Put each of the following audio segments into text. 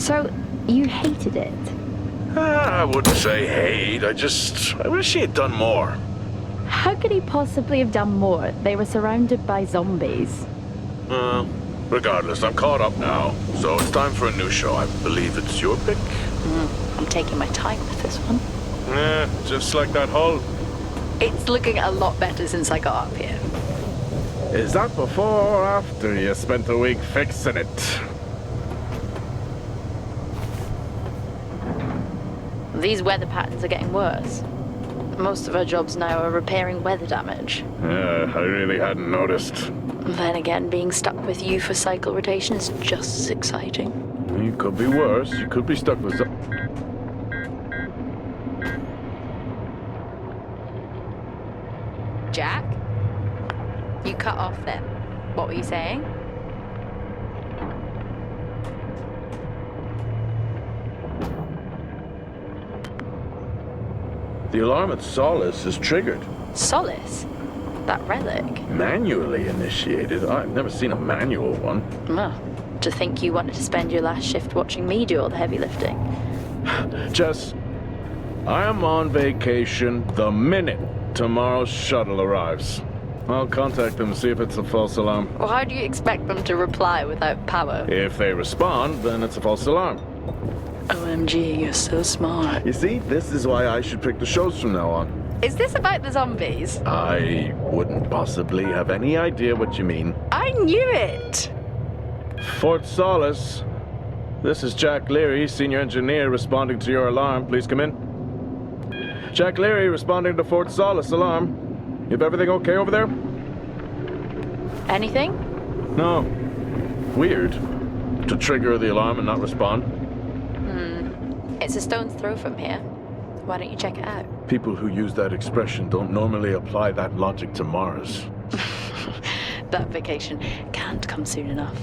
So, you hated it? I wouldn't say hate, I wish he had done more. How could he possibly have done more? They were surrounded by zombies. Regardless, I'm caught up now, so it's time for a new show. I believe it's your pick. I'm taking my time with this one. Yeah, just like that hull. It's looking a lot better since I got up here. Is that before or after you spent a week fixing it? These weather patterns are getting worse. Most of our jobs now are repairing weather damage. Yeah, I really hadn't noticed. Then again, being stuck with you for cycle rotation is just as exciting. You could be worse. You could be stuck with Jack? You cut off then. What were you saying? The alarm at Solis is triggered. Solis? That relic? Manually initiated? I've never seen a manual one. Well, to think you wanted to spend your last shift watching me do all the heavy lifting. Jess, I am on vacation the minute tomorrow's shuttle arrives. I'll contact them and see if it's a false alarm. Well, how do you expect them to reply without power? If they respond, then it's a false alarm. OMG, you're so smart. You see, this is why I should pick the shows from now on. Is this about the zombies? I wouldn't possibly have any idea what you mean. I knew it! Fort Solis. This is Jack Leary, senior engineer, responding to your alarm. Please come in. Jack Leary, responding to Fort Solis alarm. You have everything okay over there? Anything? No. Weird. To trigger the alarm and not respond. It's a stone's throw from here. Why don't you check it out? People who use that expression don't normally apply that logic to Mars. That vacation can't come soon enough.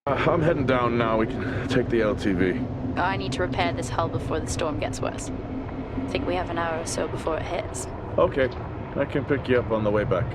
I'm heading down now. We can take the LTV. I need to repair this hull before the storm gets worse. I think we have an hour or so before it hits. Okay. I can pick you up on the way back.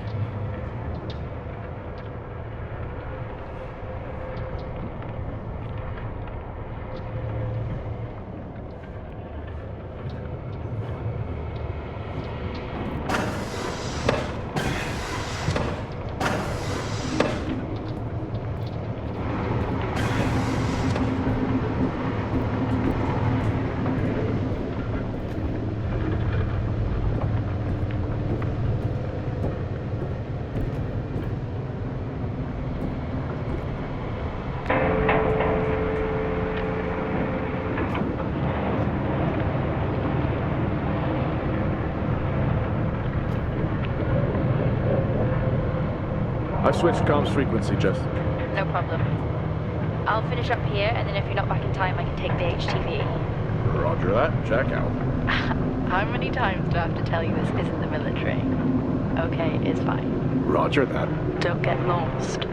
I've switched comms frequency, Jess. no problem. I'll finish up here, and then if you're not back in time, I can take the HTV. Roger that. Check out. How many times do I have to tell you this isn't the military? Okay, it's fine. Roger that. Don't get lost.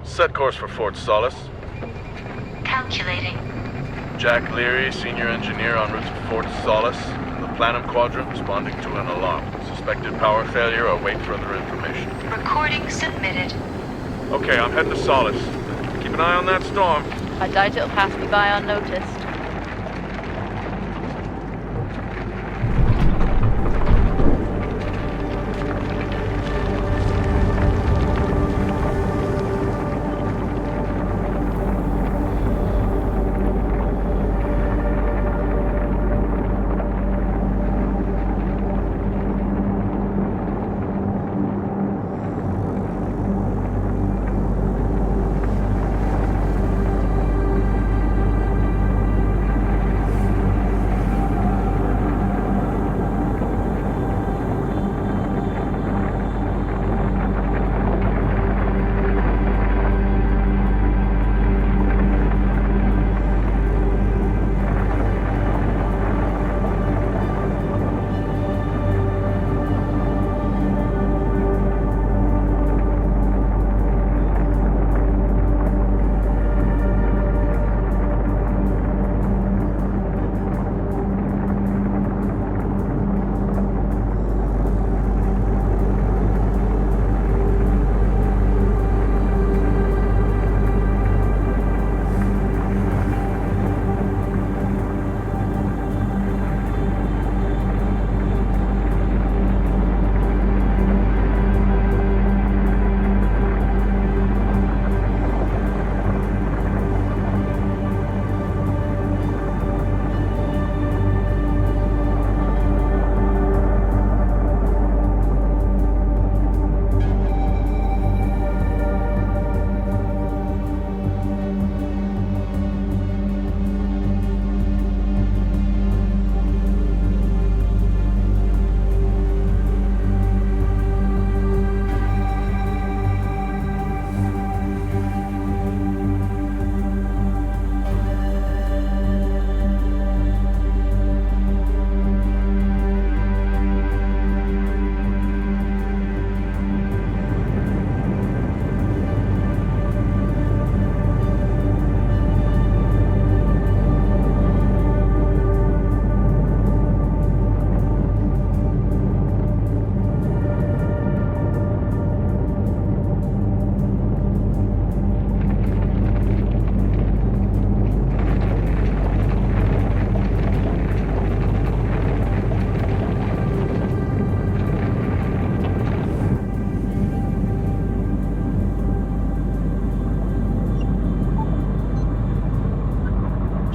Set course for Fort Solis. Calculating. Jack Leary, senior engineer en route to Fort Solis. The Planum Quadrant responding to an alarm. Suspected power failure. Await further information. Recording submitted. Okay, I'm heading to Solis. Keep an eye on that storm. I doubt it'll pass me by unnoticed.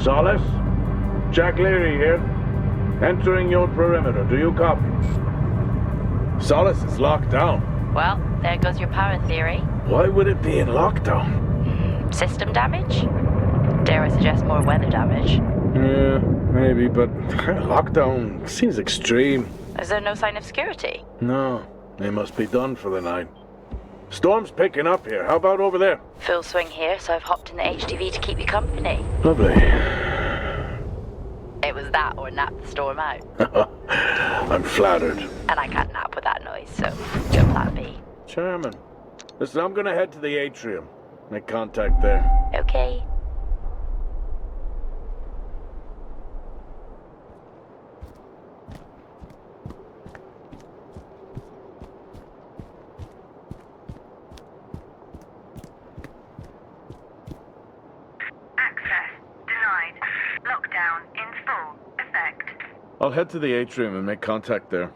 Solis? Jack Leary here. Entering your perimeter. Do you copy? Solis is locked down. Well, there goes your power theory. Why would it be in lockdown? System damage? Dare I suggest more weather damage? Yeah, maybe, but lockdown seems extreme. Is there no sign of security? No, they must be done for the night. Storm's picking up here. How about over there? Full swing here, so I've hopped in the HTV to keep you company. Lovely. It was that or nap the storm out. I'm flattered. And I can't nap with that noise, so your plan B. Charming. Listen, I'm gonna head to the atrium. Make contact there. Okay. I'll head to the atrium and make contact there.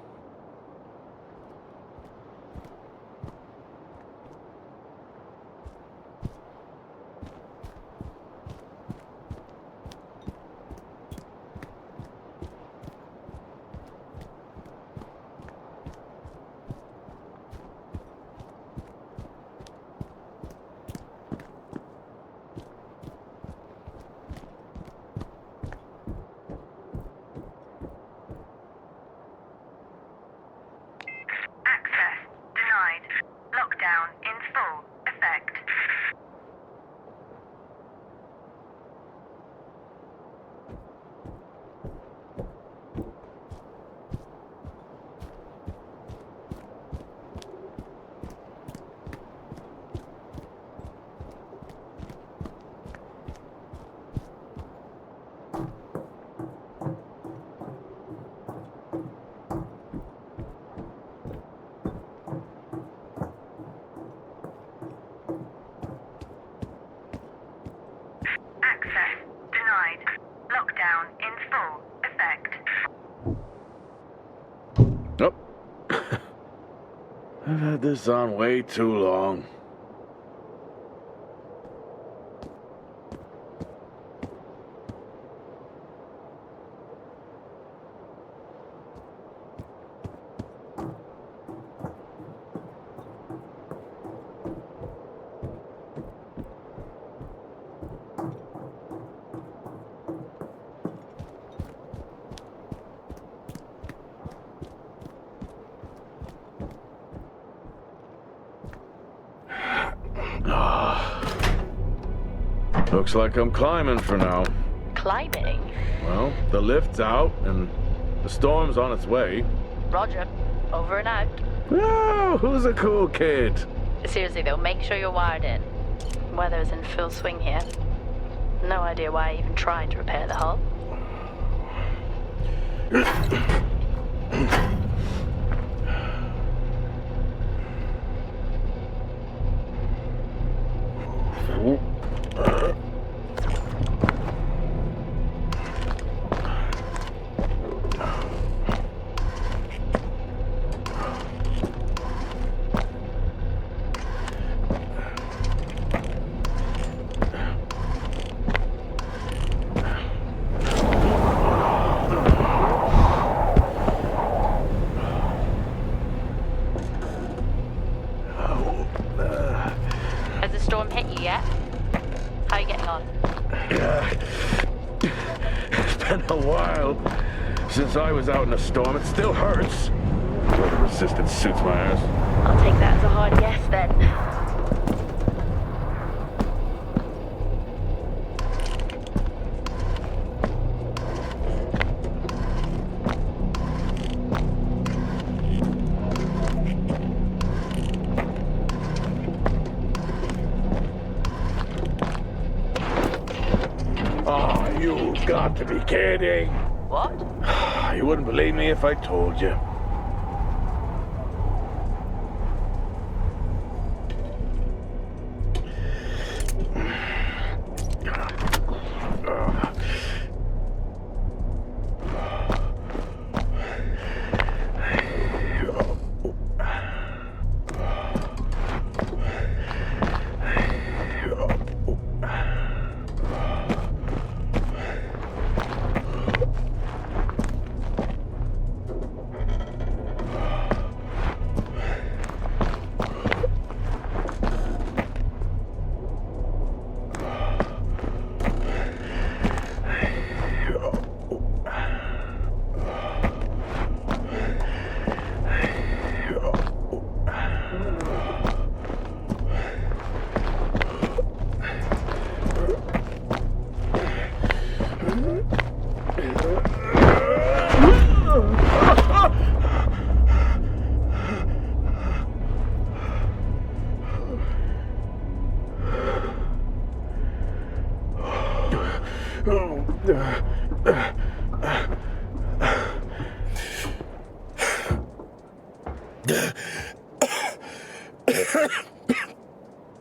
Lockdown in full effect. Access denied. Lockdown in full effect. Oh. I've had this on way too long. Looks like I'm climbing for now. Climbing? Well, the lift's out and the storm's on its way. Roger. Over and out. Oh, who's a cool kid? Seriously though, make sure you're wired in. Weather is in full swing here. No idea why I even tried to repair the hull. Has the storm hit you yet? How are you getting on? It's been a while since I was out in a storm. It still hurts. Weather resistance suits my ass. I'll take that as a hard yes then. Oh, you've got to be kidding. What? You wouldn't believe me if I told you.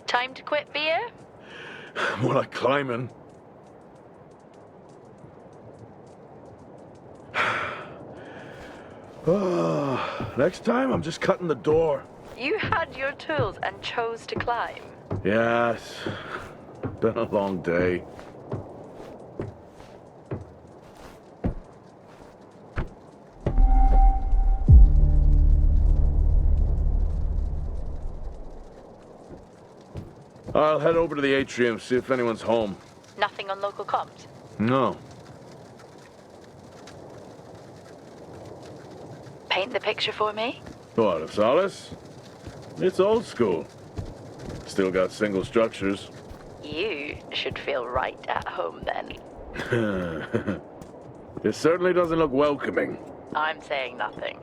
Time to quit beer? More like climbing. Next time, I'm just cutting the door. You had your tools and chose to climb. Yes. Been a long day. I'll head over to the atrium, see if anyone's home. Nothing on local comms? No. Paint the picture for me? What, of Solis? It's old school. Still got single structures. You should feel right at home then. It certainly doesn't look welcoming. I'm saying nothing.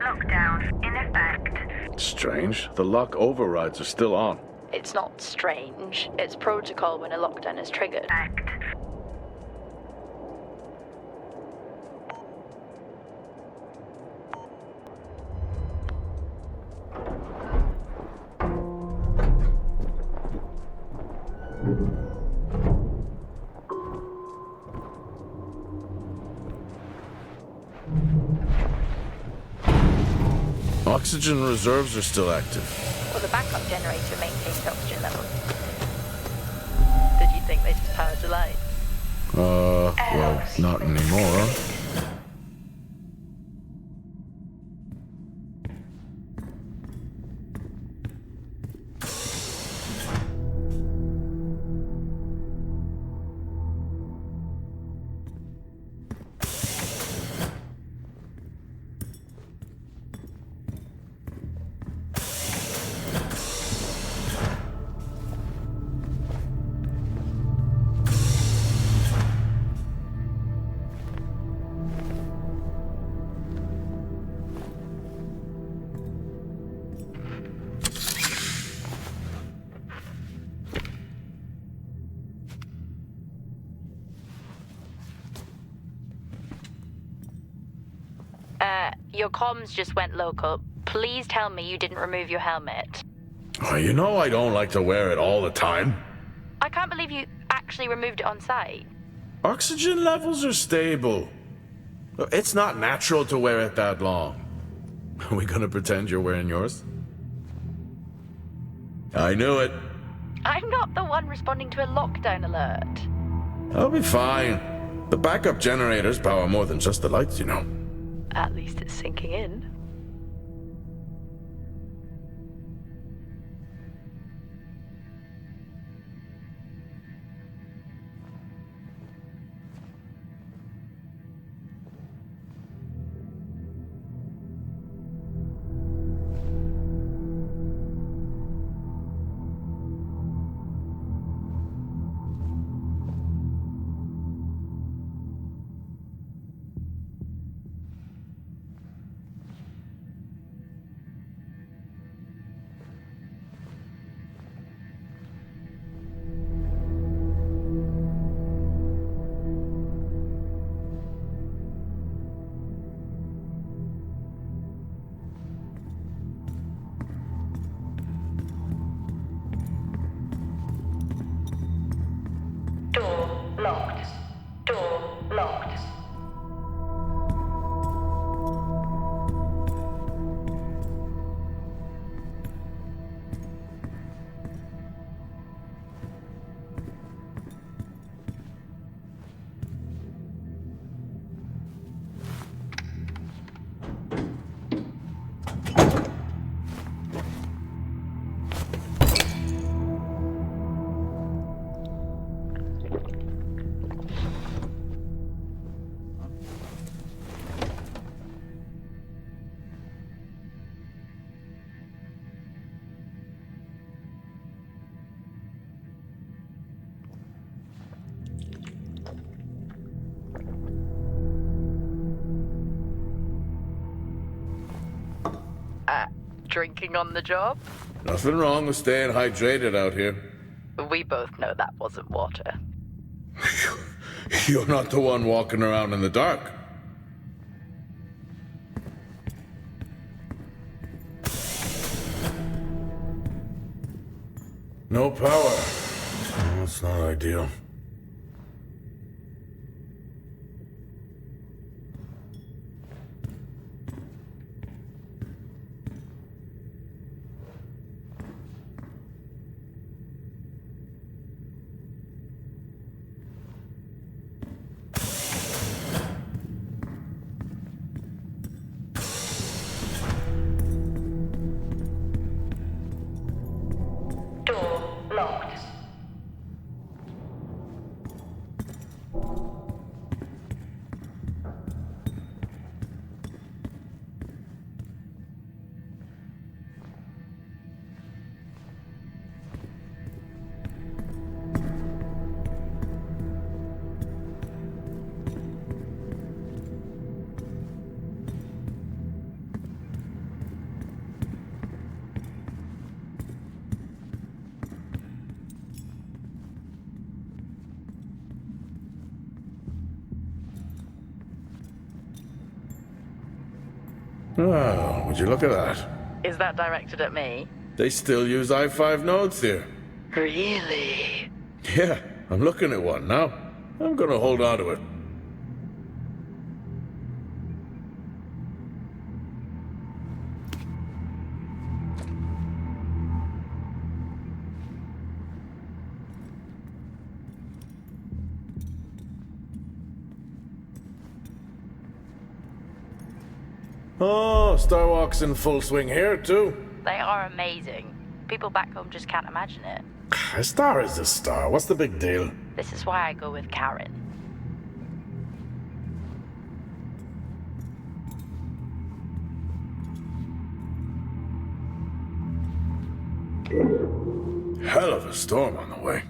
Lockdown in effect. Strange. The lock overrides are still on. It's not strange. It's protocol when a lockdown is triggered. Effect. Oxygen reserves are still active. Well, the backup generator maintains oxygen levels. Did you think they just powered the lights? Well, not anymore. Your comms just went local. Please tell me you didn't remove your helmet. Oh, you know I don't like to wear it all the time. I can't believe you actually removed it on site. Oxygen levels are stable. It's not natural to wear it that long. Are we gonna pretend you're wearing yours? I knew it. I'm not the one responding to a lockdown alert. I'll be fine. The backup generators power more than just the lights, you know. At least it's sinking in. Door locked. Door locked. Drinking on the job? Nothing wrong with staying hydrated out here. We both know that wasn't water. You're not the one walking around in the dark. It's not ideal. Door locked. Oh, would you look at that? Is that directed at me? They still use i5 nodes here. Really? Yeah, I'm looking at one now. I'm gonna hold on to it. Oh, Starwalk's in full swing here, too. They are amazing. People back home just can't imagine it. A star is a star. What's the big deal? This is why I go with Karen. Hell of a storm on the way.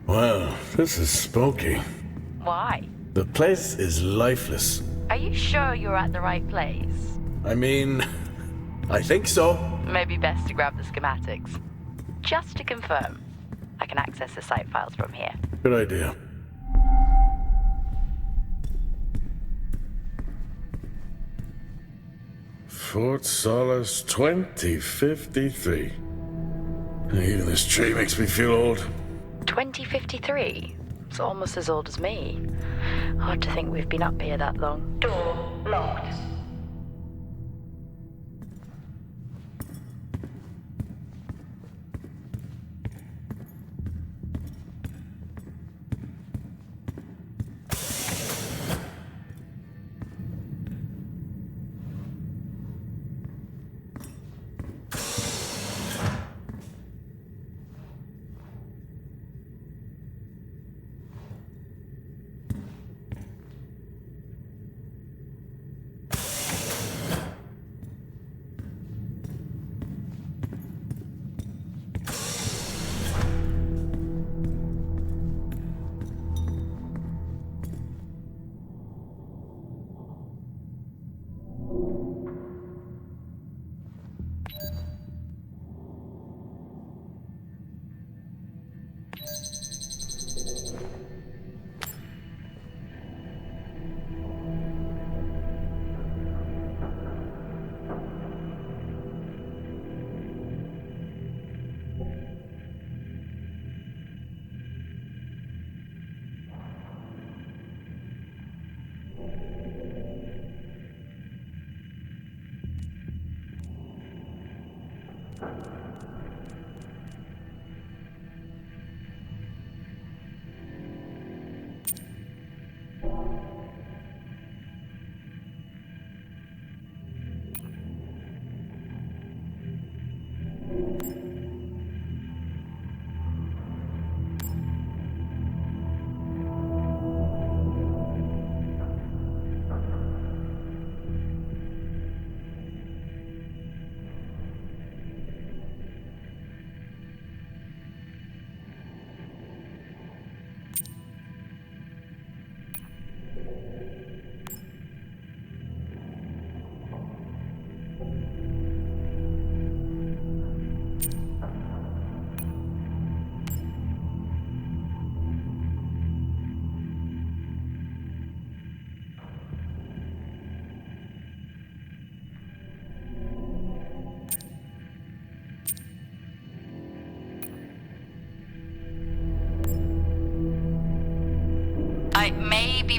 Well, this is spooky. Why? The place is lifeless. Are you sure you're at the right place? I mean, I think so. Maybe best to grab the schematics. Just to confirm, I can access the site files from here. Good idea. Fort Solis 2053. Even this tree makes me feel old. 2053? It's almost as old as me. Hard to think we've been up here that long. Door locked.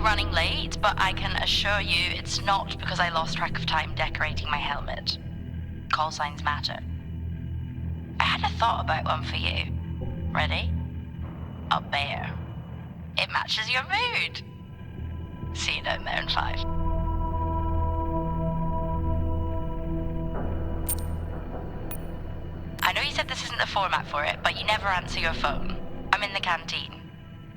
currently running late, but I can assure you it's not because I lost track of time decorating my helmet. Call signs matter. I had a thought about one for you. Ready? A bear. It matches your mood. See you down there in 5. I know you said this isn't the format for it, but you never answer your phone. I'm in the canteen.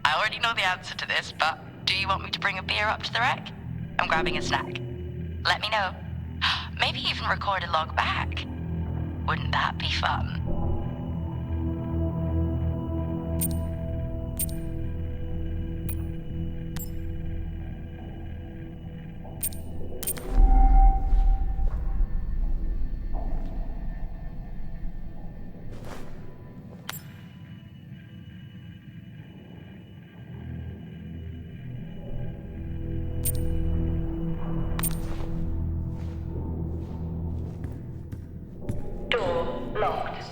I already know the answer to this, but do you want me to bring a beer up to the wreck? I'm grabbing a snack. Let me know. Maybe even record a log back. Wouldn't that be fun? Door locked.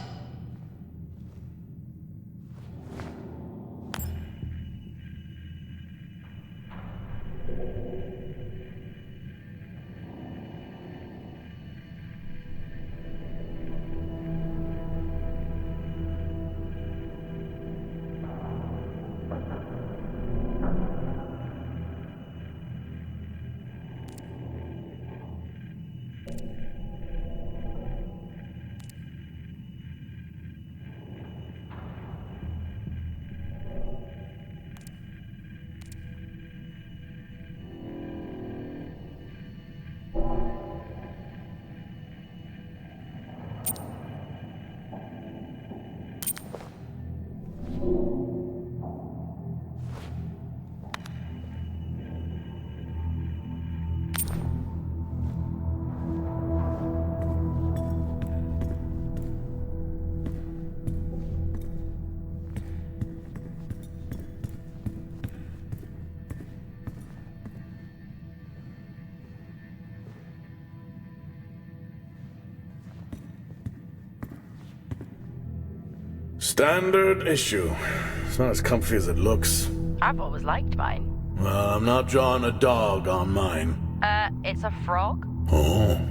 Standard issue. It's not as comfy as it looks. I've always liked mine. Well, I'm not drawing a dog on mine. It's a frog? Oh.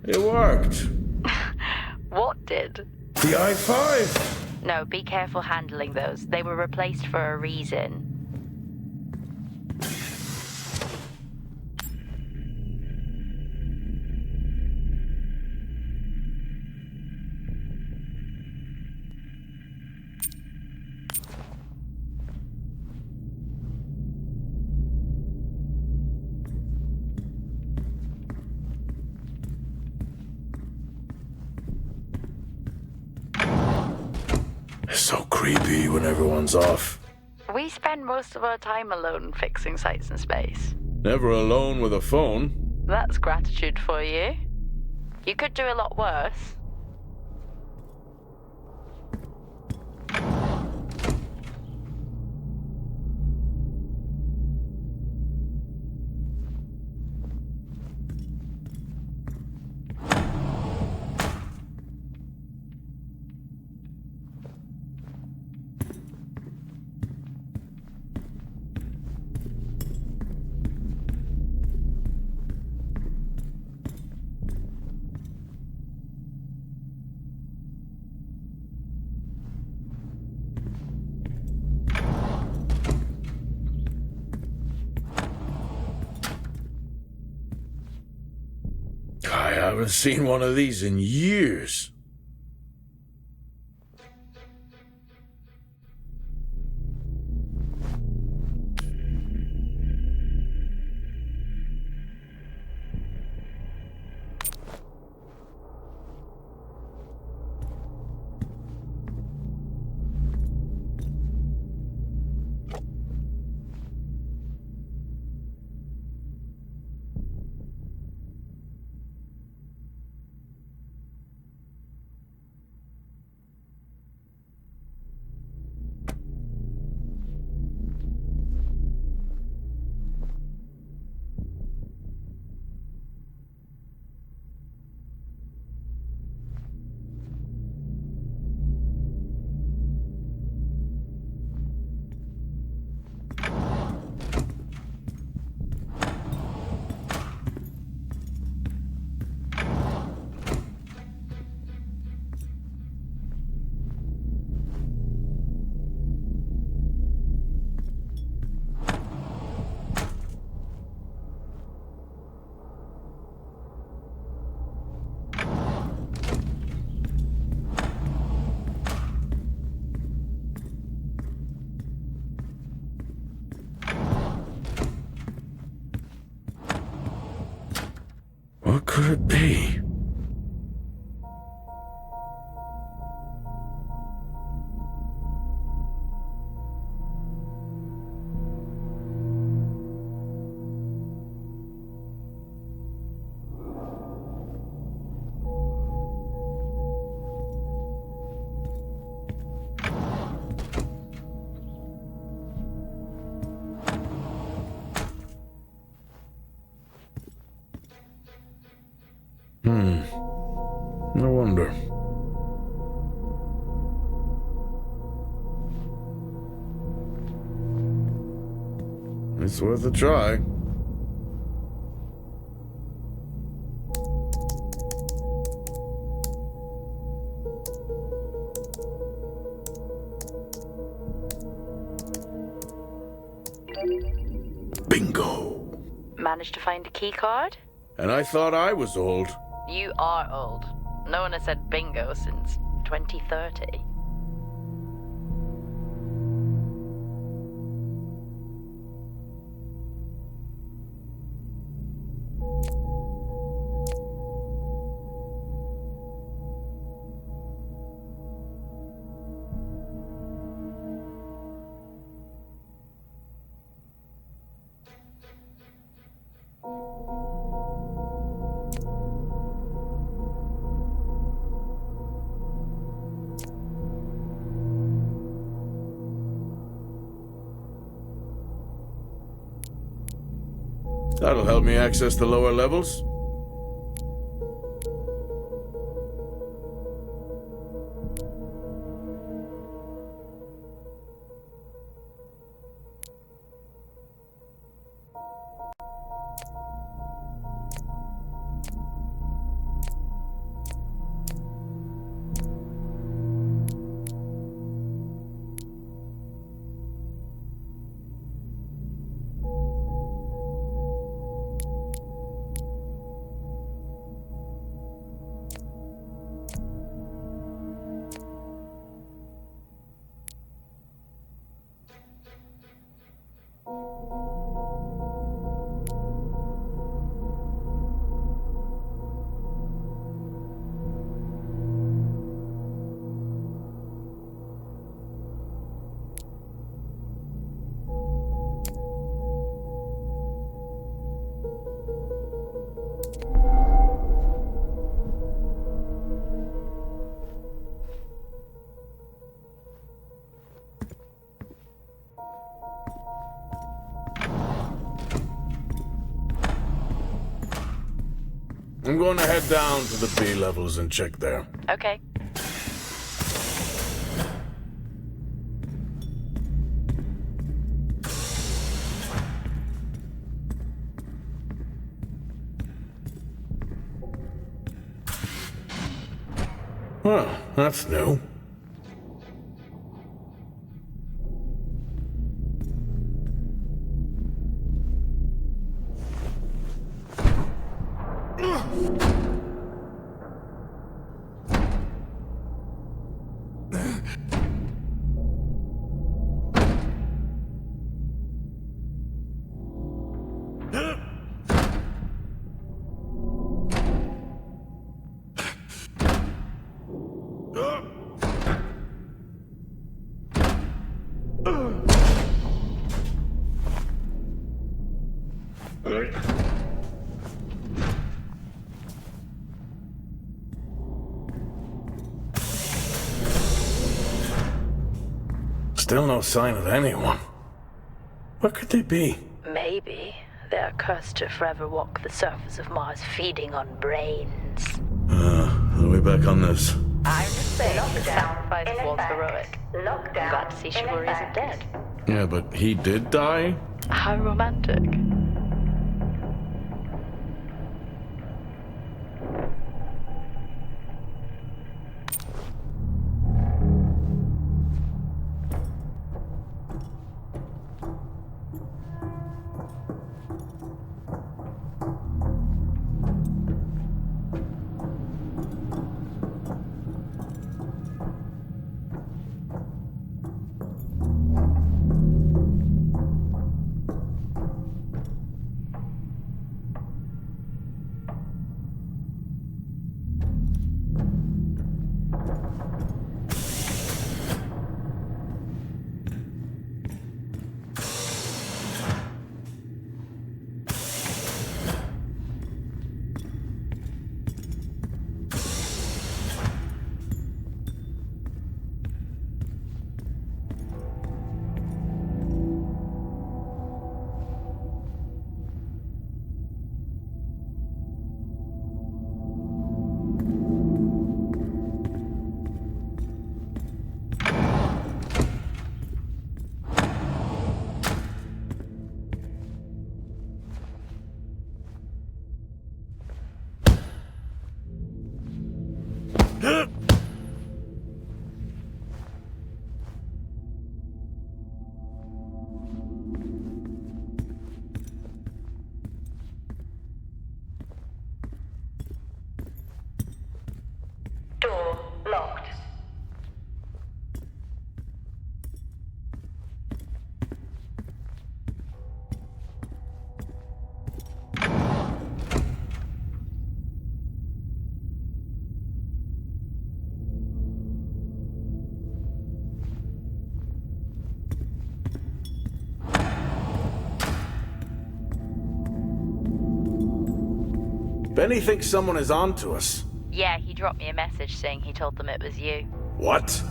It worked. What did? The i5. No, be careful handling those. They were replaced for a reason. It's so creepy when everyone's off. We spend most of our time alone fixing sites in space. Never alone with a phone. That's gratitude for you. You could do a lot worse. I haven't seen one of these in years. could it be? No wonder. It's worth a try. Bingo! Managed to find a key card? And I thought I was old. You are old. No one has said bingo since 2030. That'll help me access the lower levels. I'm going to head down to the B levels and check there. Okay. Well, that's new. Still no sign of anyone. What could they be? Maybe they're cursed to forever walk the surface of Mars feeding on brains. Are we back on this? I'm just saying the sacrifice was heroic. I'm glad to see Chivalry isn't dead. Yeah, but he did die? How romantic. Benny thinks someone is on to us. Yeah, he dropped me a message saying he told them it was you. What?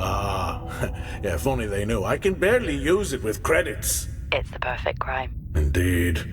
Yeah, if only they knew. I can barely use it with credits. It's the perfect crime. Indeed.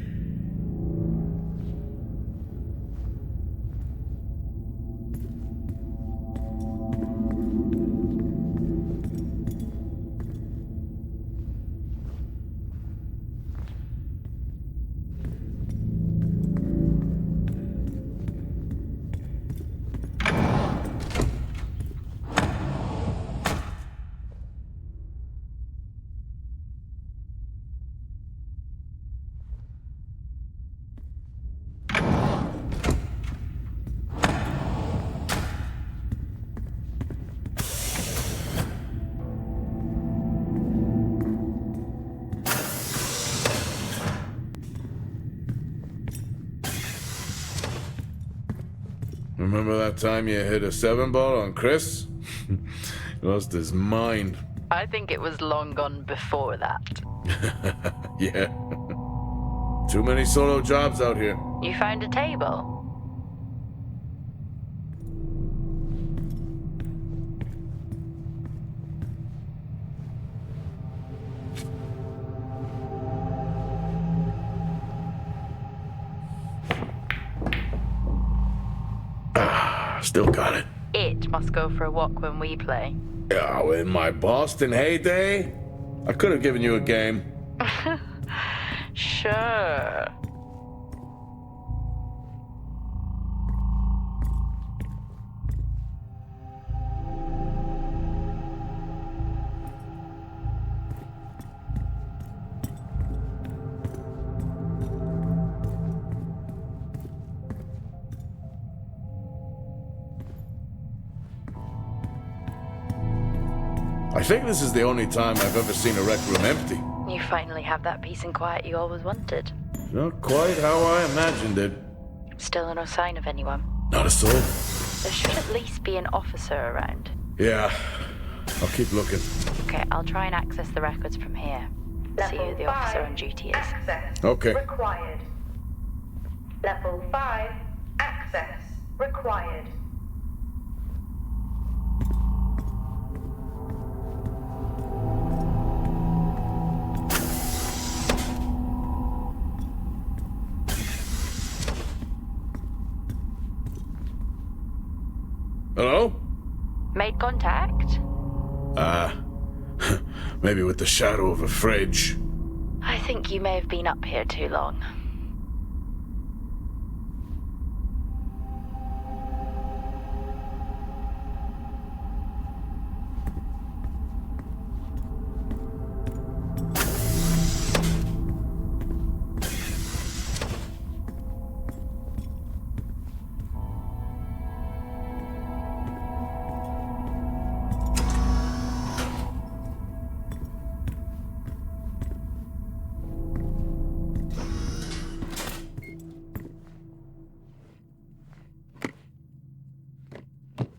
Remember that time you hit a 7-ball on Chris? He lost his mind. I think it was long gone before that. Yeah. Too many solo jobs out here. You found a table? Still got it. It must go for a walk when we play. Oh, in my Boston heyday, I could have given you a game. Sure. I think this is the only time I've ever seen a rec room empty. You finally have that peace and quiet you always wanted. Not quite how I imagined it. Still no sign of anyone. Not a soul. There should at least be an officer around. Yeah, I'll keep looking. Okay, I'll try and access the records from here. See who the officer on duty is. Access Okay. required. Level 5, access required. Hello? Made contact? Maybe with the shadow of a fridge. I think you may have been up here too long.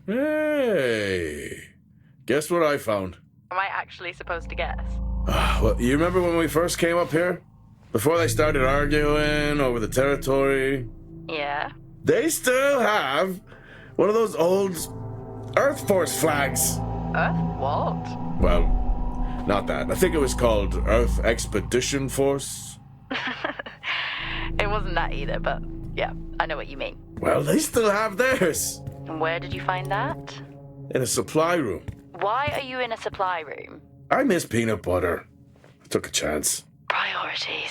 Hey! Guess what I found? Am I actually supposed to guess? Well, you remember when we first came up here? Before they started arguing over the territory? Yeah? They still have one of those old Earth Force flags. Earth? What? Well, not that. I think it was called Earth Expedition Force. It wasn't that either, but yeah, I know what you mean. Well, they still have theirs. And where did you find that? In a supply room. Why are you in a supply room? I miss peanut butter. I took a chance. Priorities.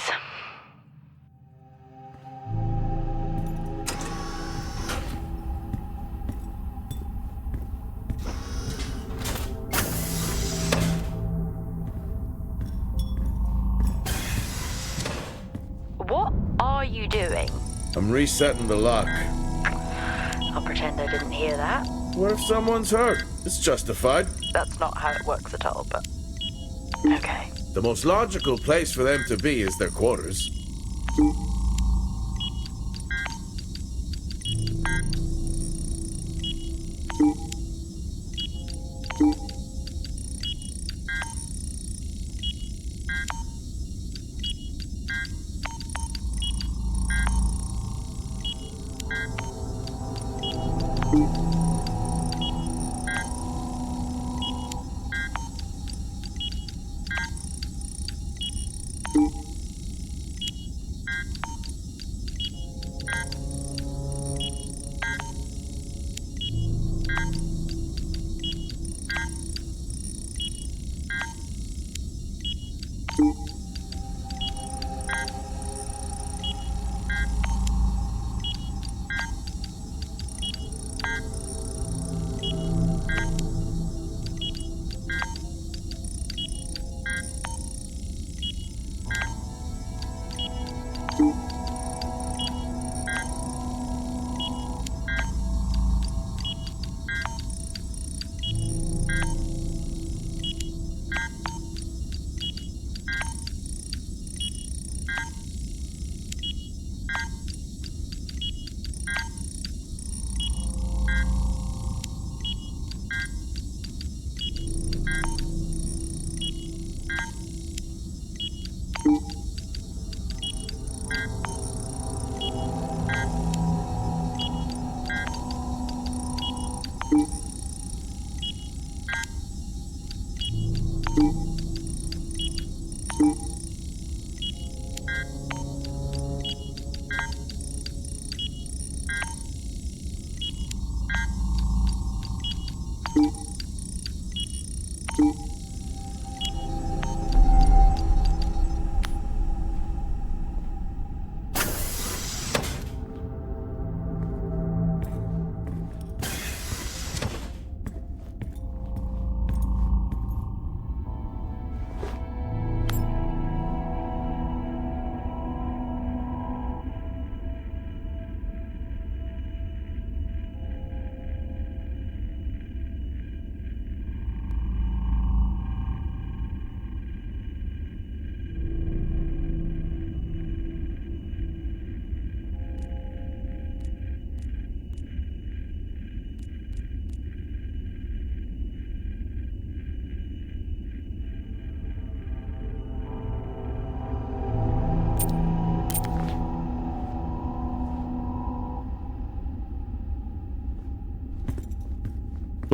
What are you doing? I'm resetting the lock. I'll pretend I didn't hear that. What if someone's hurt? It's justified. That's not how it works at all, but... Okay. The most logical place for them to be is their quarters.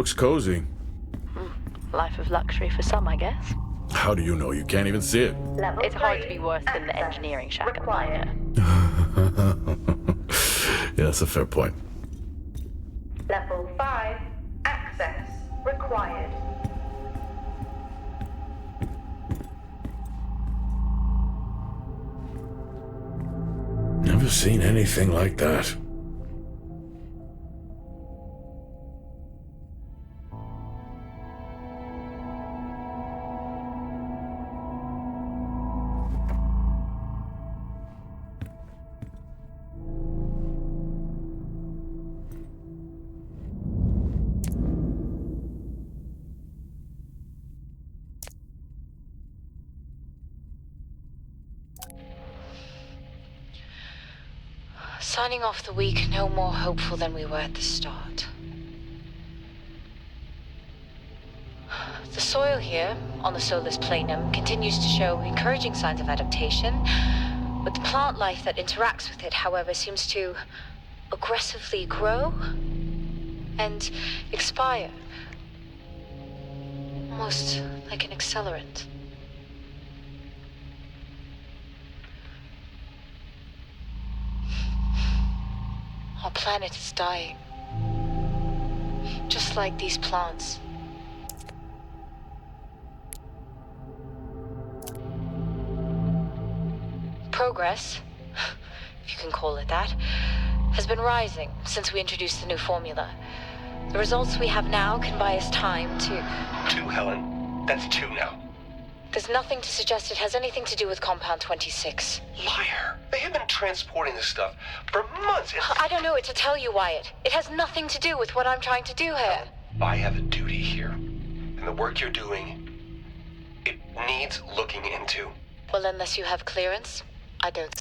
Looks cozy. Life of luxury for some, I guess. How do you know? You can't even see it. Level It's hard to 3, be worse than the access engineering shack at the required. Yeah, that's a fair point. Level 5, access required. Never seen anything like that. Signing off the week no more hopeful than we were at the start. The soil here, on the Solis Planum, continues to show encouraging signs of adaptation, but the plant life that interacts with it, however, seems to aggressively grow and expire. Almost like an accelerant. Our planet is dying. Just like these plants. Progress, if you can call it that, has been rising since we introduced the new formula. The results we have now can buy us time to... 2, Helen. That's 2 now. There's nothing to suggest it has anything to do with Compound 26. Liar. They have been transporting this stuff for months. I don't know what to tell you, Wyatt. It has nothing to do with what I'm trying to do here. I have a duty here. And the work you're doing, it needs looking into. Well, unless you have clearance, I don't.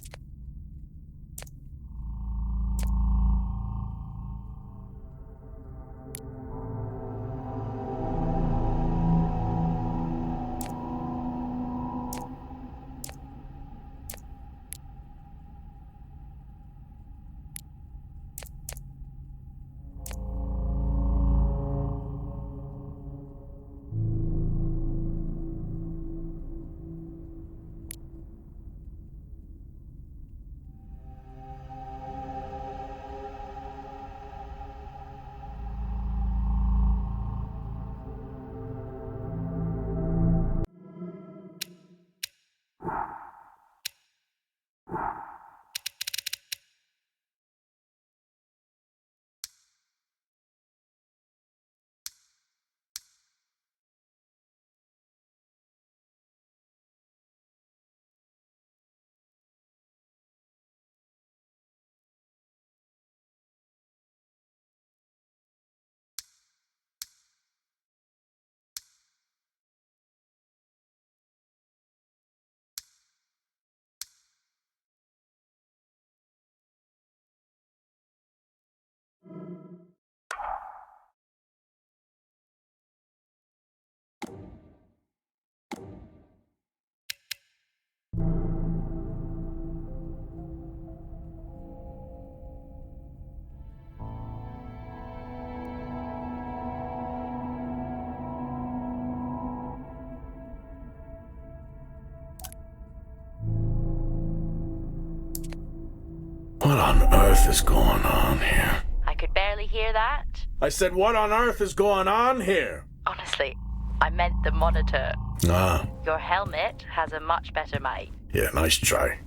What on earth is going on here? I could barely hear that. I said, what on earth is going on here? Honestly, I meant the monitor. Ah, Your helmet has a much better mic. yeah, nice try.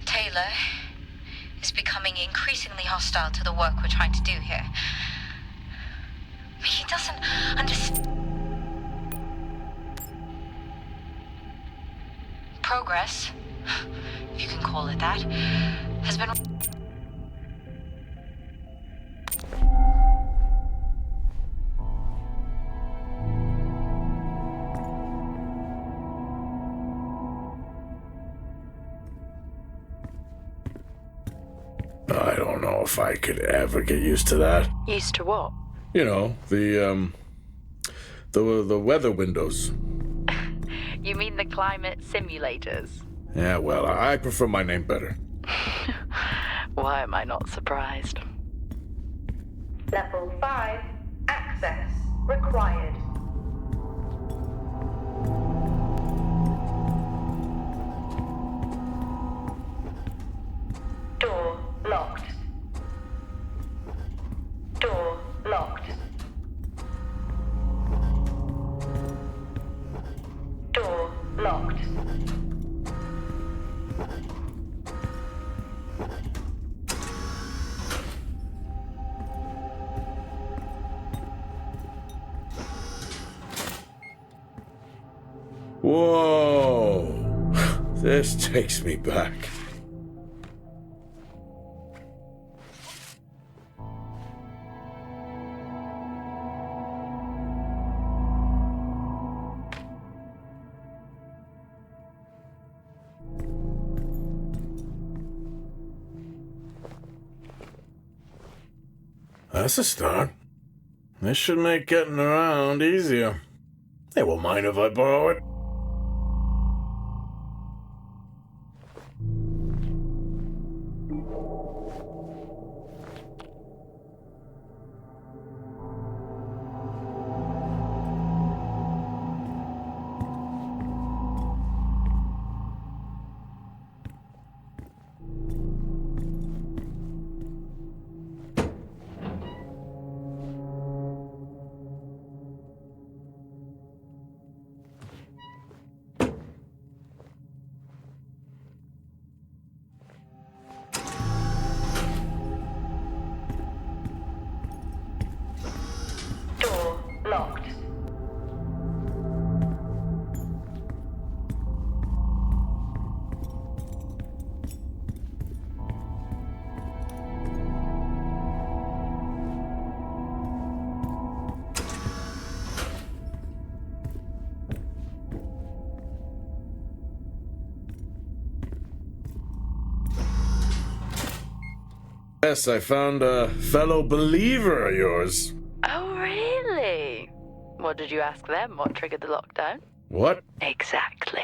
Taylor is becoming increasingly hostile to the work we're trying to do here. He doesn't understand. Progress, if you can call it that, has been... I don't know if I could ever get used to that. Used to what? You know, the weather windows. You mean the climate simulators? Yeah, well, I prefer my name better. Why am I not surprised? Level 5, access required. Door locked. Door locked. Door locked. Whoa! This takes me back. That's a start. This should make getting around easier. They won't mind if I borrow it. Door locked. Yes, I found a fellow believer of yours. Oh, really? What did you ask them? What triggered the lockdown? What? Exactly.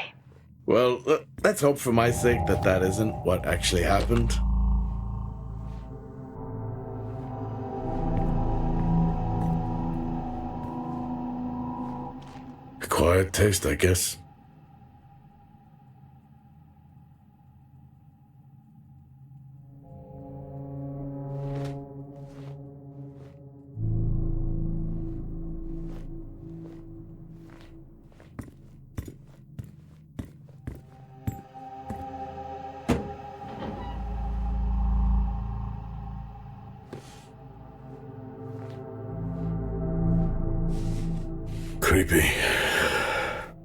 Well, let's hope for my sake that that isn't what actually happened. Acquired taste, I guess. Creepy.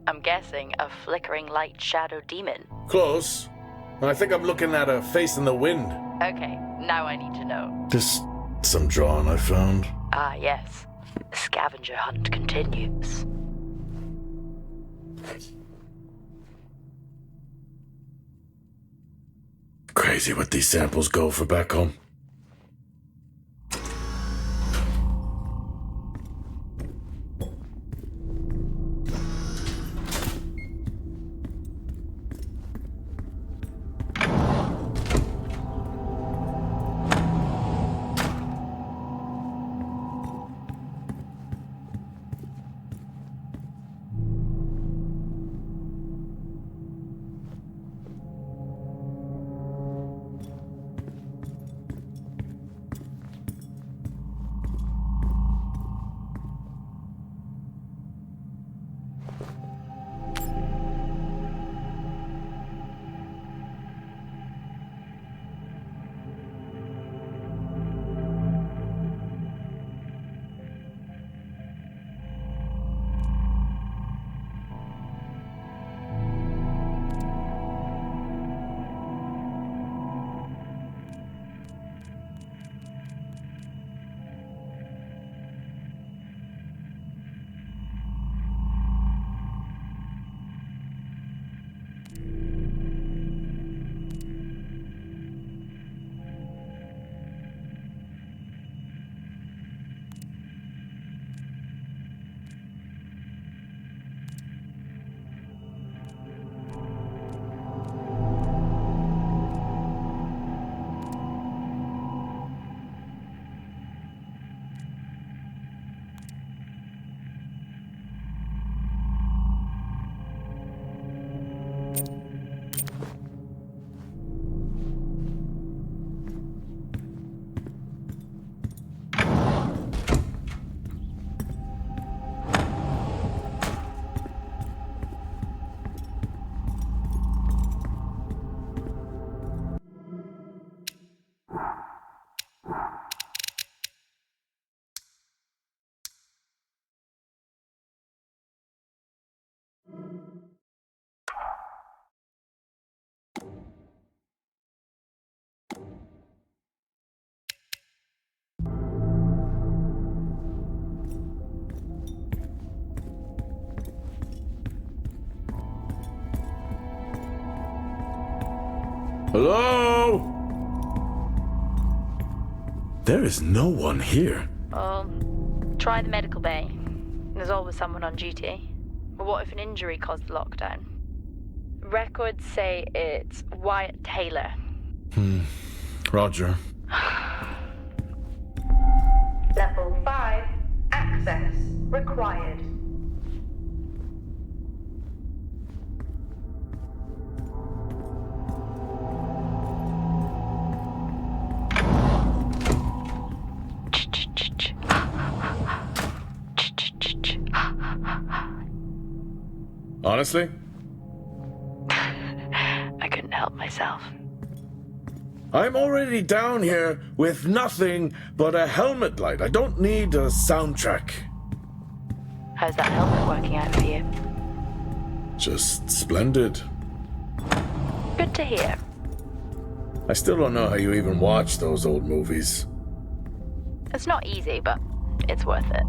I'm guessing a flickering light shadow demon. Close. I think I'm looking at a face in the wind. Okay, now I need to know. Just some drawing I found. Ah, yes. The scavenger hunt continues. Crazy what these samples go for back home. Hello? There is no one here. Try the medical bay. There's always someone on duty. But what if an injury caused the lockdown? Records say it's Wyatt Taylor. Roger. Level 5. Access required. Honestly? I couldn't help myself. I'm already down here with nothing but a helmet light. I don't need a soundtrack. How's that helmet working out for you? Just splendid. Good to hear. I still don't know how you even watch those old movies. It's not easy, but it's worth it.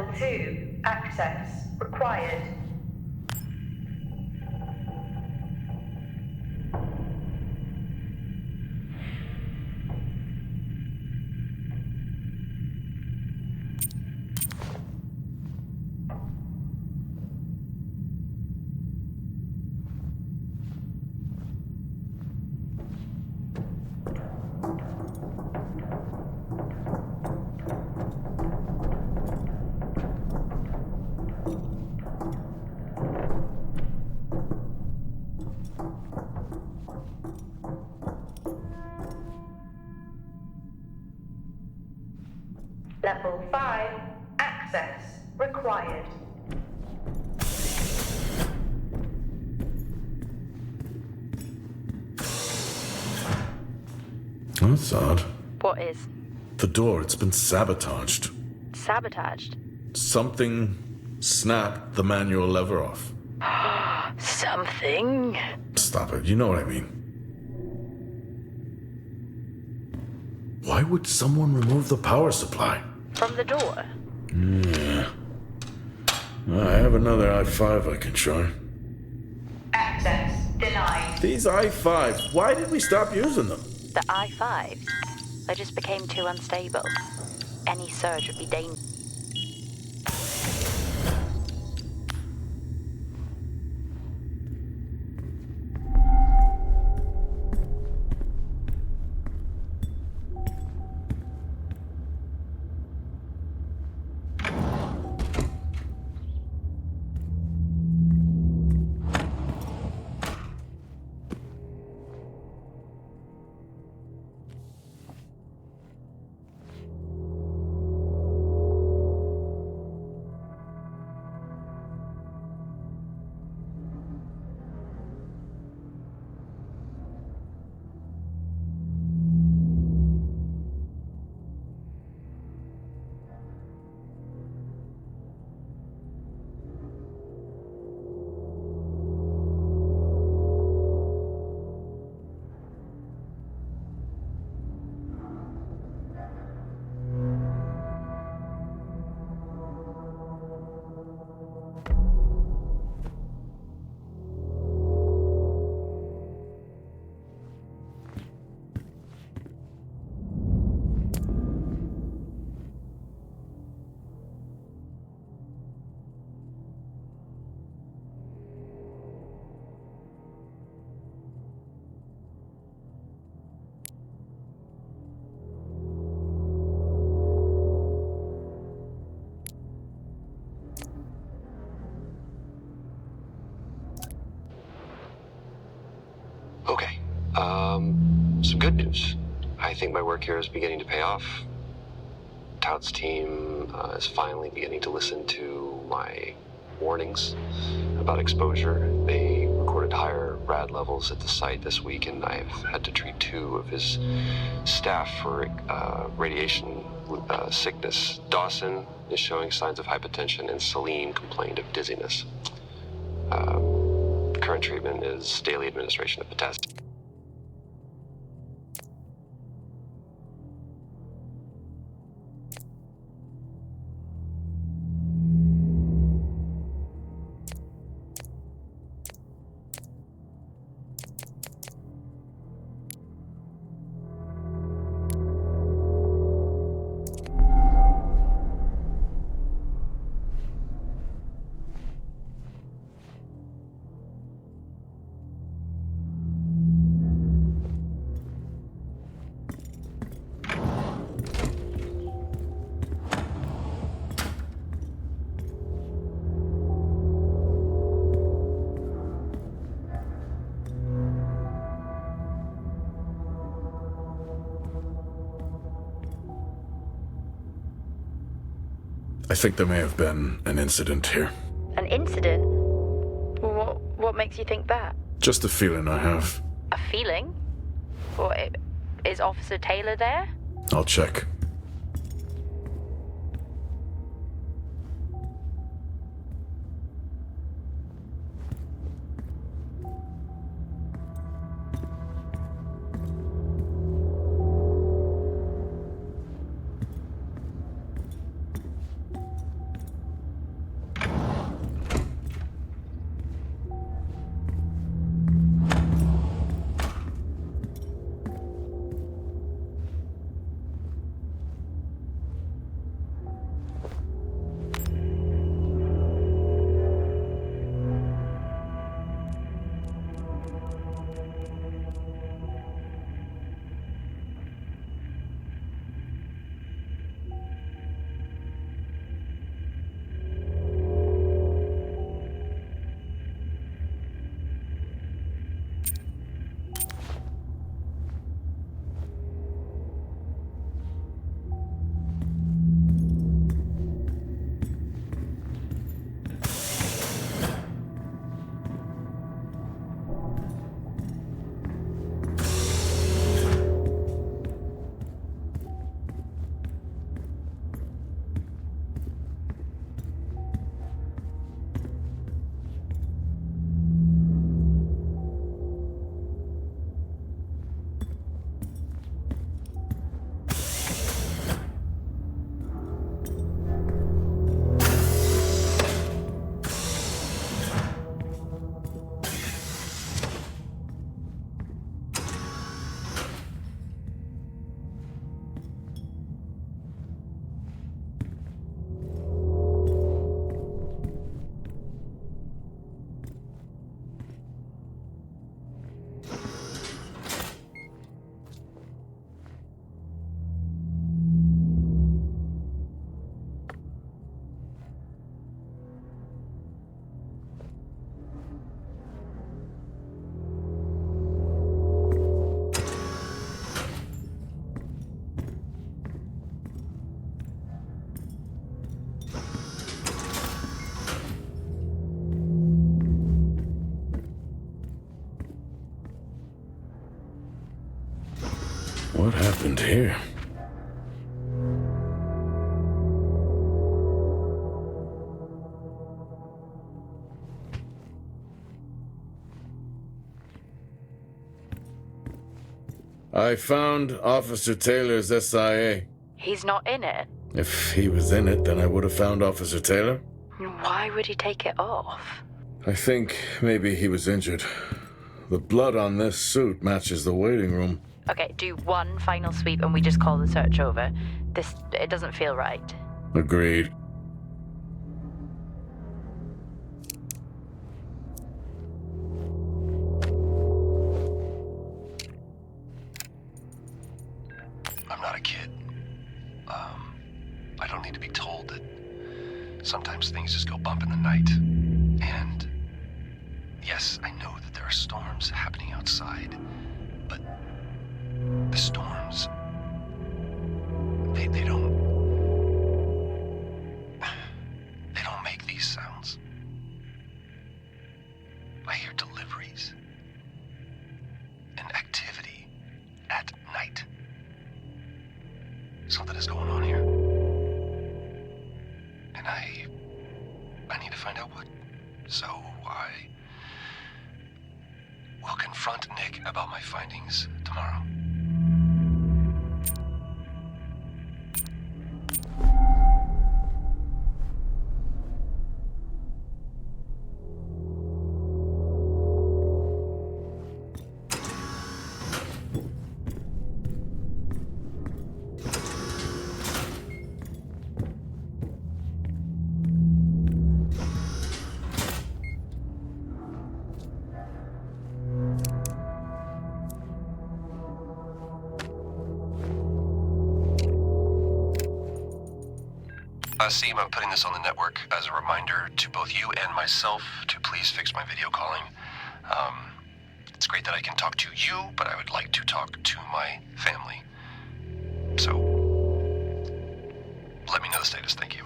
Level 2. Access required. Level 5. Access required. That's odd. What is? The door, it's been sabotaged. Sabotaged? Something snapped the manual lever off. Something? Stop it, you know what I mean. Why would someone remove the power supply? From the door? Yeah. I have another i5 I can try. Access denied. These i5s, why did we stop using them? The i5s? They just became too unstable. Any surge would be dangerous. Okay. Some good news. I think my work here is beginning to pay off. Tout's team is finally beginning to listen to my warnings about exposure. They recorded higher rad levels at the site this week, and I've had to treat 2 of his staff for radiation sickness. Dawson is showing signs of hypotension, and Celine complained of dizziness. Current treatment is daily administration of potassium. I think there may have been an incident here. An incident? What makes you think that? Just a feeling I have. A feeling? What, is Officer Taylor there? I'll check. happened here? I found Officer Taylor's SIA. He's not in it. If he was in it, then I would have found Officer Taylor. Why would he take it off? I think maybe he was injured. The blood on this suit matches the waiting room. Okay, do one final sweep and we just call the search over. It doesn't feel right. Agreed. I'm not a kid. I don't need to be told that sometimes things just go bump in the night. And yes, I know that there are storms happening outside, but the storms, they don't make these sounds. I hear deliveries and activity at night. Something is going on here. And I need to find out what. So I will confront Nick about my findings tomorrow. Seem, I'm putting this on the network as a reminder to both you and myself to please fix my video calling. It's great that I can talk to you, but I would like to talk to my family. So, let me know the status. Thank you.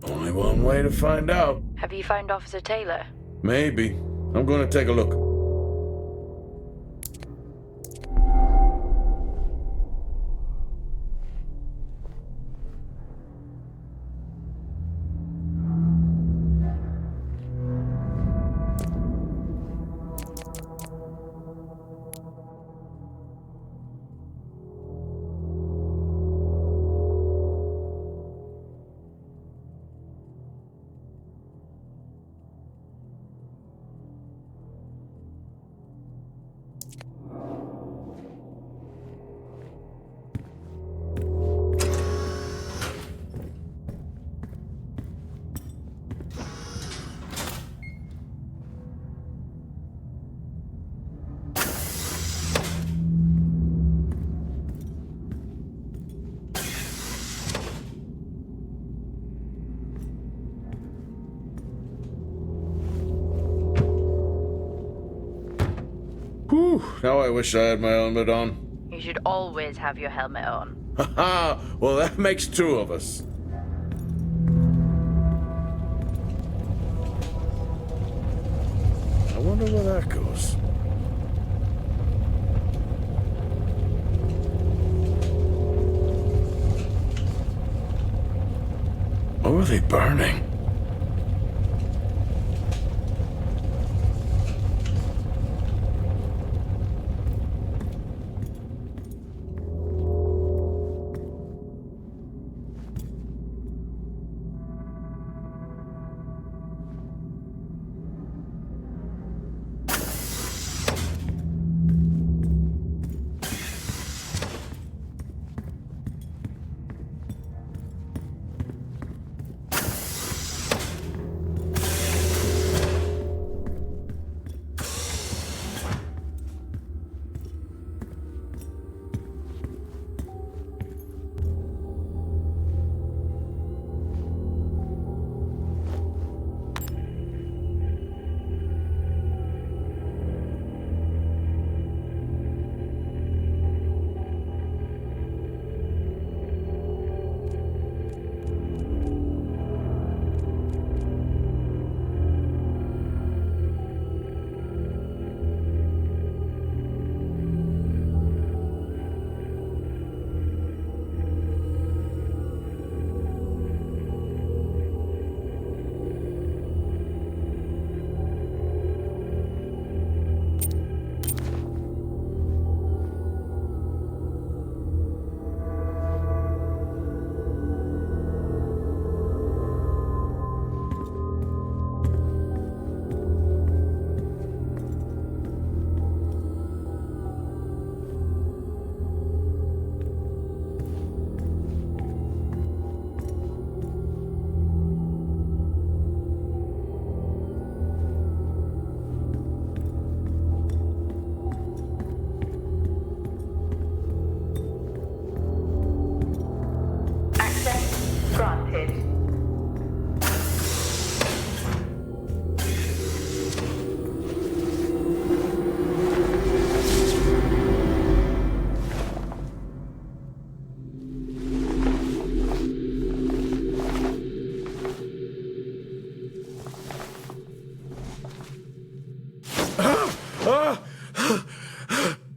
Only one way to find out. Have you found Officer Taylor? Maybe. I'm going to take a look. Whew, now I wish I had my helmet on. You should always have your helmet on. Haha, well that makes two of us. I wonder where that goes. they burning?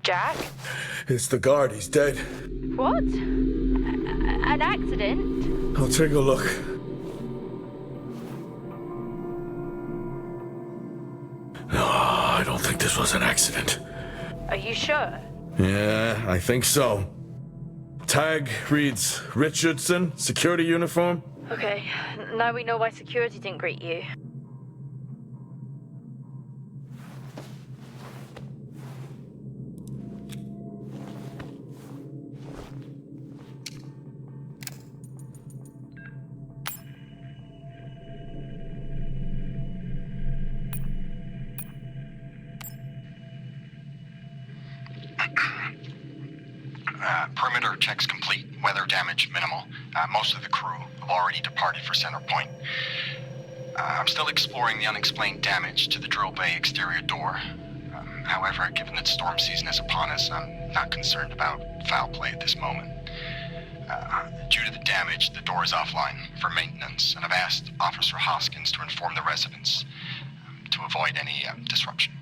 Jack? It's the guard. He's dead. What? An accident? I'll take a look. No, I don't think this was an accident. Are you sure? Yeah, I think so. Tag reads Richardson, security uniform. Okay, now we know why security didn't greet you. Perimeter checks complete. Weather damage minimal. Most of the crew have already departed for Center Point. I'm still exploring the unexplained damage to the drill bay exterior door. However, given that storm season is upon us, I'm not concerned about foul play at this moment. Due to the damage, the door is offline for maintenance, and I've asked Officer Hoskins to inform the residents to avoid any disruption.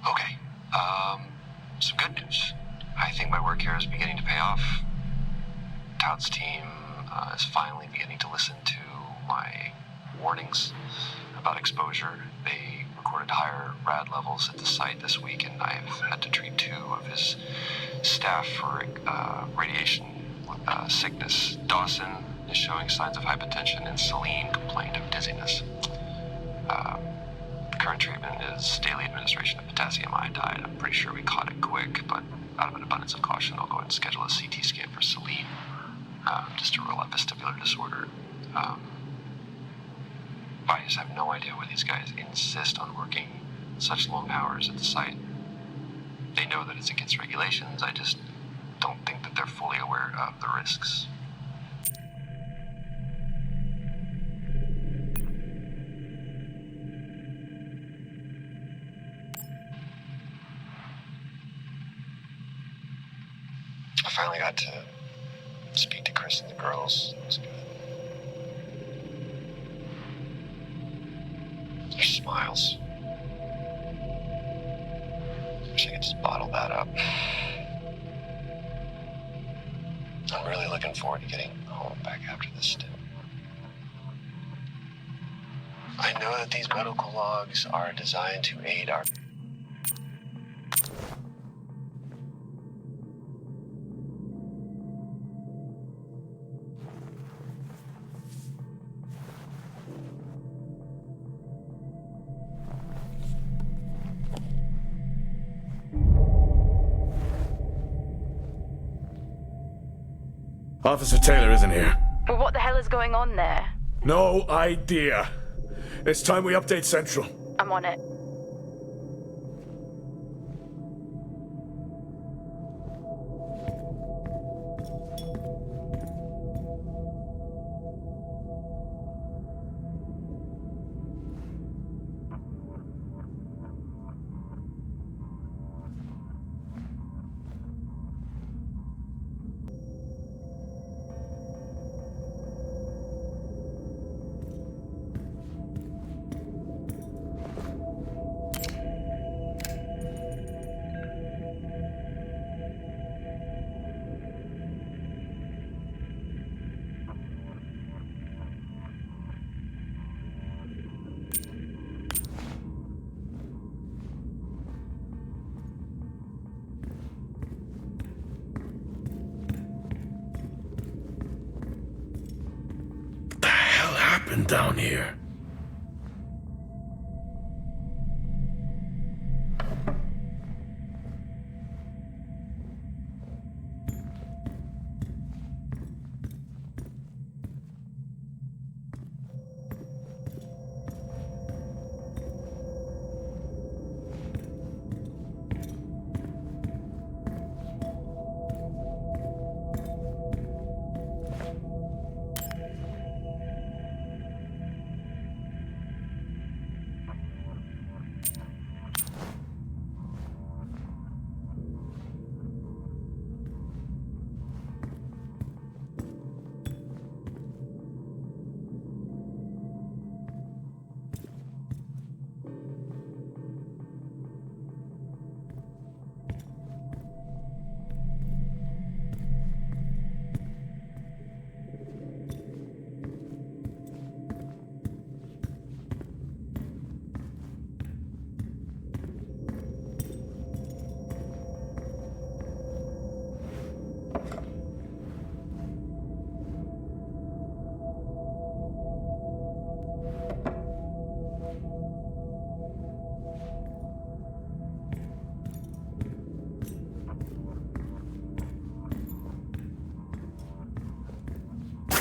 Okay, some good news. I think my work here is beginning to pay off. Todd's team is finally beginning to listen to my warnings about exposure. They recorded higher rad levels at the site this week, and I've had to treat 2 of his staff for radiation sickness. Dawson is showing signs of hypotension, and Celine complained of dizziness. Current treatment is daily administration of potassium iodide. I'm pretty sure we caught it quick, but out of an abundance of caution, I'll go ahead and schedule a CT scan for Celine, just to rule out vestibular disorder. I just have no idea why these guys insist on working such long hours at the site. They know that it's against regulations. I just don't think that they're fully aware of the risks. I finally got to speak to Chris and the girls. It was good. miles. Wish I could just bottle that up. I'm really looking forward to getting home back after this stint. I know that these medical logs are designed to aid our... Officer Taylor isn't here. Well, what the hell is going on there? No idea. It's time we update Central. I'm on it. Down here.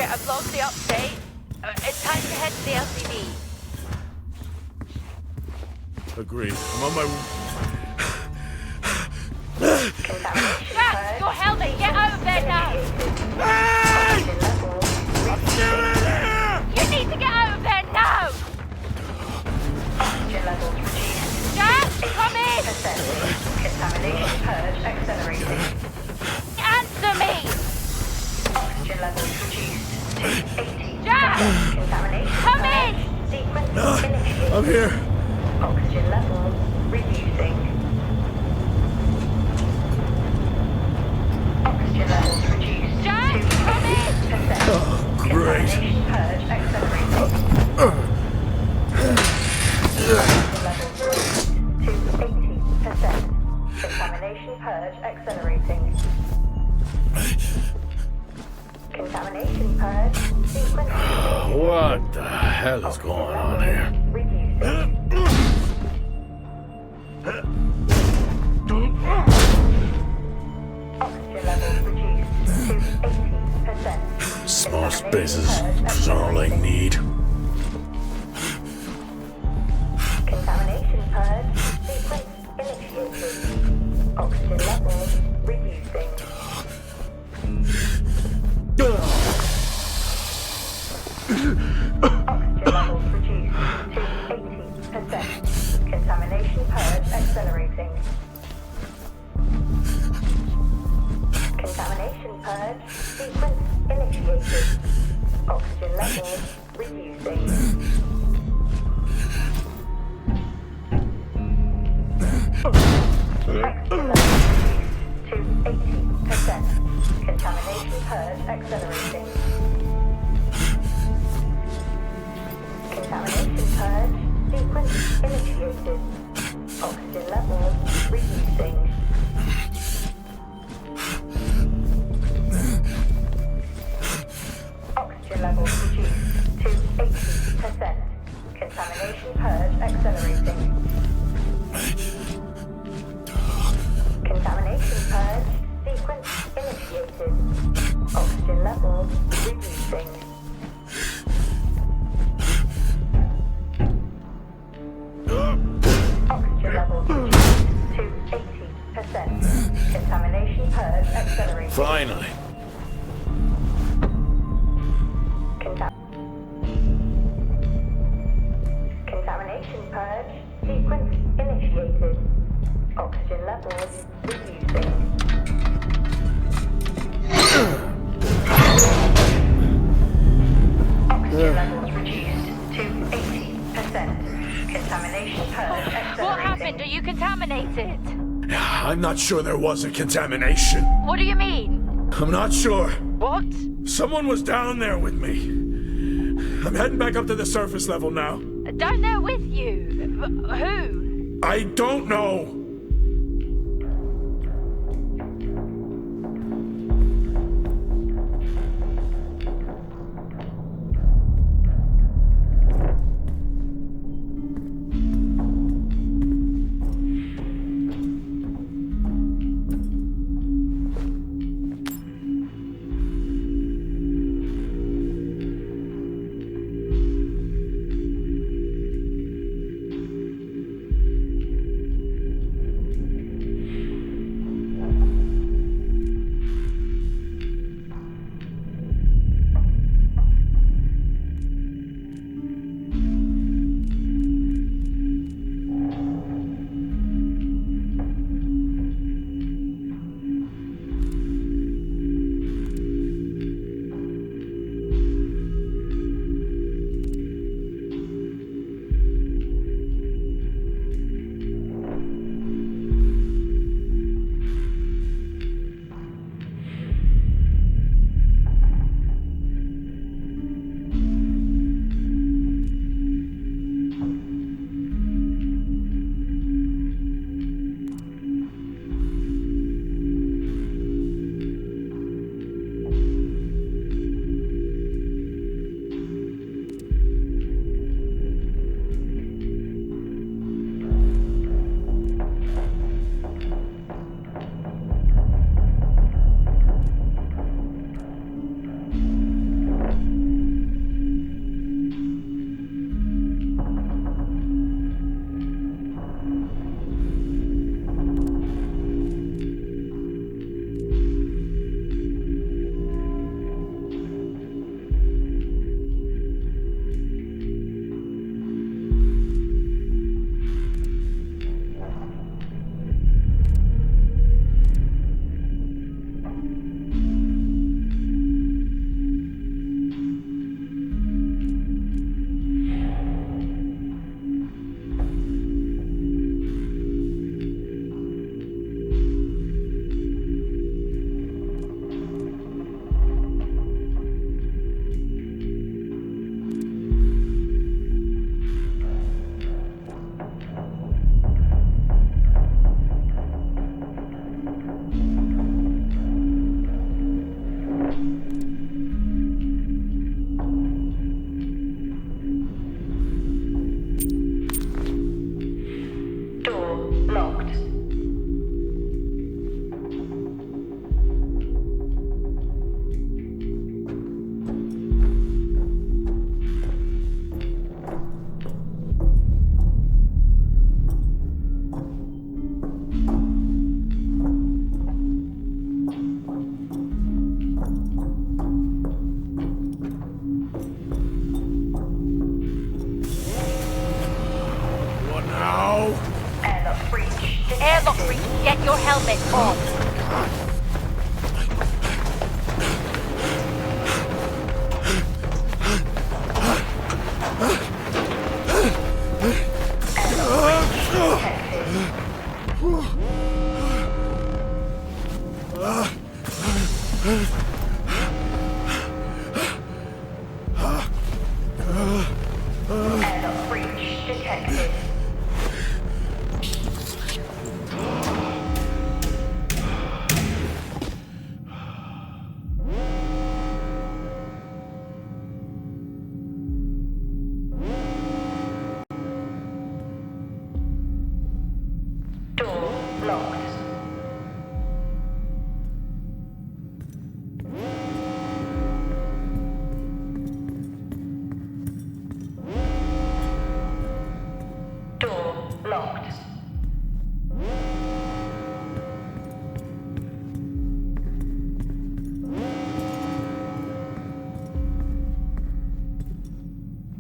I've lost the update. It's time to head to the LCD. Agreed. I'm on my... Jack, your helmet! Get out of there now! Hey! I'm still in here! You need to get out of there now! Oxygen levels reduced. Jack, come in! Contamination purge accelerating. Answer me! Oxygen levels reduced to 80. Jack! Contamination Come purge. in! Sequence No, initiated. I'm here. Oxygen levels reducing. Oxygen levels reduced Jack, to come in! 80%. Oh, great. Contamination purge accelerating. Oxygen levels raised to 80%. Contamination purge accelerating. Contamination purge sequence. What the hell is going on here? Reducing. Oxygen levels reduced to 80%. Small spaces is all I need. Contamination purge sequence initiated. Oxygen levels reducing. Oxygen levels reduced to 80%. Contamination purge accelerating. Contamination purge sequence initiated. Oxygen levels reducing. Oxygen level reduced to 80%. Contamination purge accelerating. Contamination purge sequence initiated. Oxygen levels reducing. Oxygen levels reduced to 80%. Contamination purge accelerating. Contamination purge sequence initiated. Oxygen levels reducing. Oxygen levels reduced to 80%. Contamination purge accelerating. Finally. Contamination purge sequence initiated. Oxygen levels reducing. Oxygen levels reduced to 80%. Contamination purge accelerating. What happened? Are you contaminated? I'm not sure there was a contamination. What do you mean? I'm not sure. What? Someone was down there with me. I'm heading back up to the surface level now. Down there with you? Who? I don't know. Airlock breach. Get your helmet on. Airlock breach detected. Door locked. Door locked.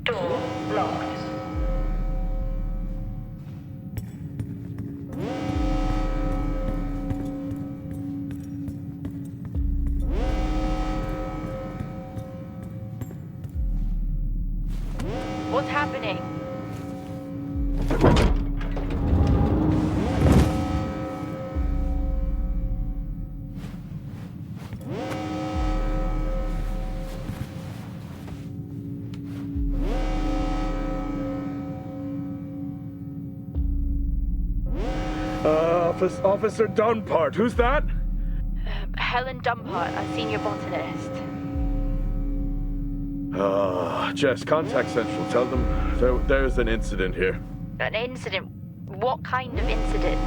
Door locked. What's happening? Officer Dunpart, who's that? Helen Dumpart, a senior botanist. Jess, contact Central. Tell them there's an incident here. An incident? What kind of incident?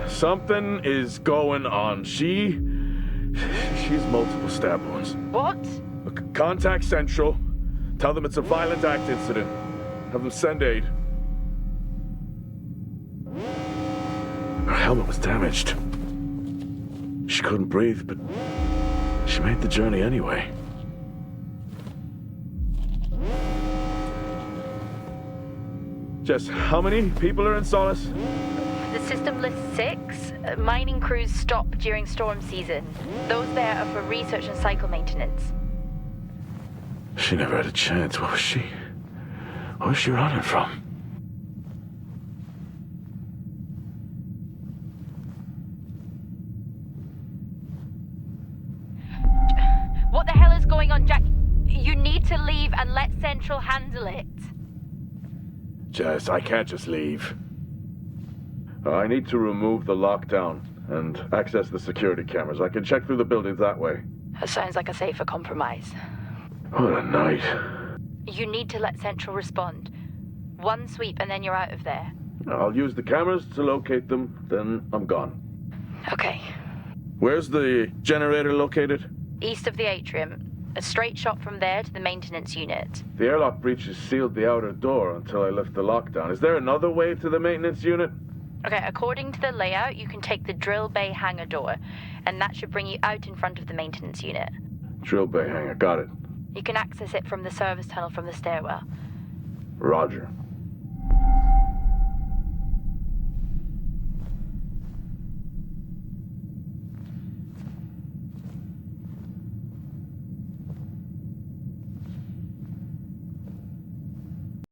Something is going on. She's multiple stab wounds. What? Look, contact Central. Tell them it's a violent act incident. Have them send aid. Her helmet was damaged. She couldn't breathe, but she made the journey anyway. Jess, how many people are in Solis? The system lists 6. Mining crews stop during storm season. Those there are for research and cycle maintenance. She never had a chance. What was she running from? What the hell is going on, Jack? You need to leave and let Central handle it. Jess, I can't just leave. I need to remove the lockdown and access the security cameras. I can check through the buildings that way. That sounds like a safer compromise. What a night. You need to let Central respond. One sweep and then you're out of there. I'll use the cameras to locate them, then I'm gone. Okay. Where's the generator located? East of the atrium. A straight shot from there to the maintenance unit. The airlock breaches sealed the outer door until I lift the lockdown. Is there another way to the maintenance unit? Okay, according to the layout, you can take the drill bay hangar door, and that should bring you out in front of the maintenance unit. Drill bay hangar, got it. You can access it from the service tunnel from the stairwell. Roger.